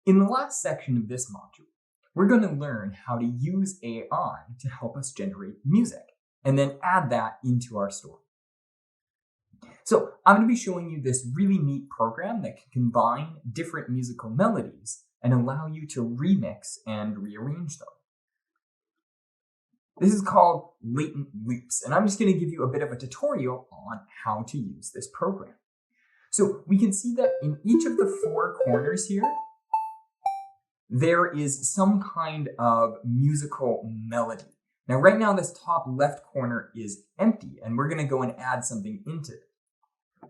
In the last section of this module, we're going to learn how to use AI to help us generate music and then add that into our story. So I'm going to be showing you this really neat program that can combine different musical melodies and allow you to remix and rearrange them. This is called Latent Loops, and I'm just going to give you a bit of a tutorial on how to use this program. So we can see that in each of the four corners here, there is some kind of musical melody. Now, right now, this top left corner is empty, and we're going to go and add something into it.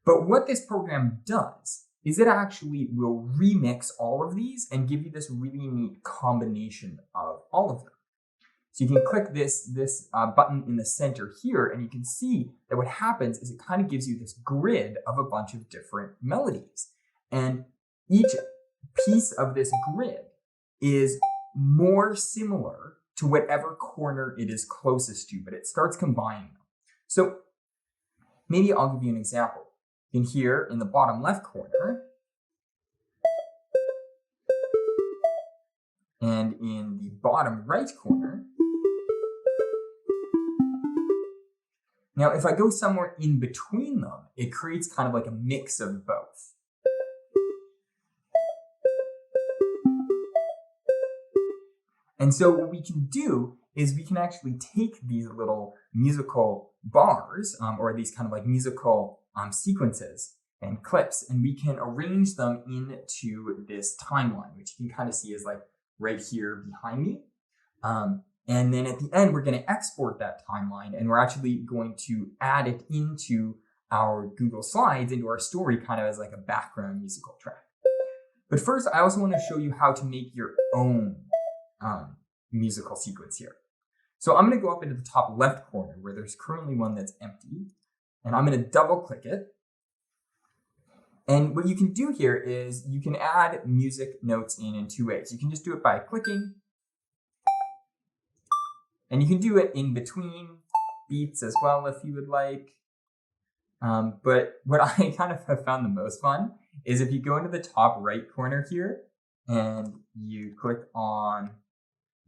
But what this program does is it actually will remix all of these and give you this really neat combination of all of them. So you can click this button in the center here, and you can see that what happens is it kind of gives you this grid of a bunch of different melodies. And each piece of this grid is more similar to whatever corner it is closest to, but it starts combining them. So maybe I'll give you an example. You can hear in the bottom left corner, and in the bottom right corner. Now, if I go somewhere in between them, it creates kind of like a mix of both. And so what we can do is we can actually take these little musical bars, or these kind of like musical sequences and clips, and we can arrange them into this timeline, which you can kind of see is like right here behind me. And then at the end, we're going to export that timeline, and we're actually going to add it into our Google Slides, into our story, kind of as like a background musical track. But first, I also want to show you how to make your own musical sequence here. So I'm going to go up into the top left corner where there's currently one that's empty, and I'm going to double click it. And what you can do here is you can add music notes in two ways. You can just do it by clicking, and you can do it in between beats as well if you would like. But what I kind of have found the most fun is if you go into the top right corner here and you click on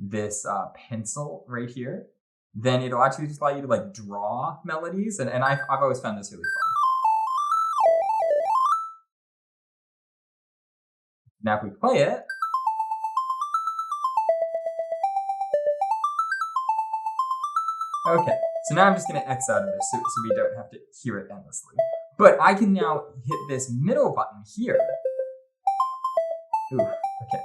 this pencil right here, then it'll actually just allow you to like draw melodies. And I've always found this really fun. Now if we play it, okay, so now I'm just going to X out of this so we don't have to hear it endlessly. But I can now hit this middle button here. Ooh, okay.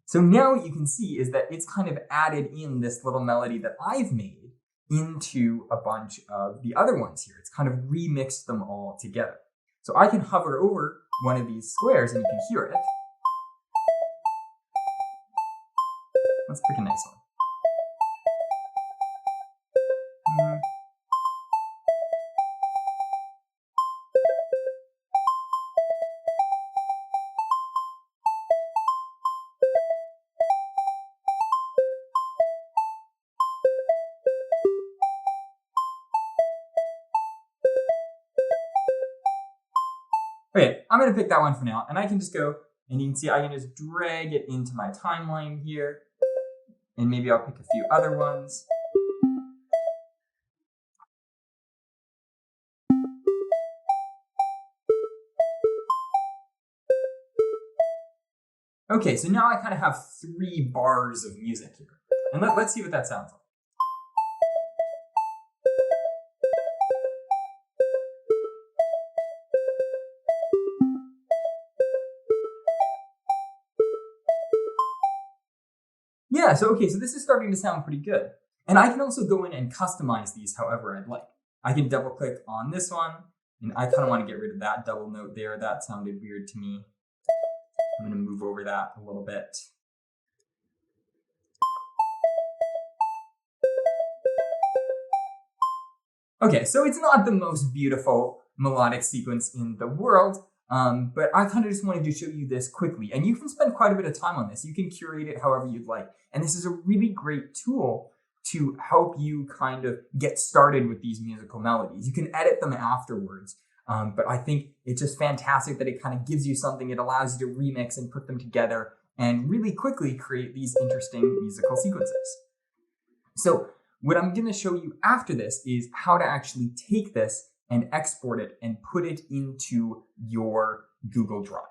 So now what you can see is that it's kind of added in this little melody that I've made into a bunch of the other ones here. It's kind of remixed them all together. So I can hover over one of these squares and you can hear it. Let's pick a nice one. Okay, I'm going to pick that one for now, and I can just go, and you can see I can just drag it into my timeline here, and maybe I'll pick a few other ones. Okay, so now I kind of have 3 bars of music here, and let's see what that sounds like. Yeah, so this is starting to sound pretty good. And I can also go in and customize these however I'd like. I can double click on this one, and I kind of want to get rid of that double note there. That sounded weird to me. I'm going to move over that a little bit. Okay, so it's not the most beautiful melodic sequence in the world, but I kind of just wanted to show you this quickly. And you can spend quite a bit of time on this. You can curate it however you'd like. And this is a really great tool to help you kind of get started with these musical melodies. You can edit them afterwards. But I think it's just fantastic that it kind of gives you something. It allows you to remix and put them together and really quickly create these interesting musical sequences. So what I'm going to show you after this is how to actually take this and export it and put it into your Google Drive.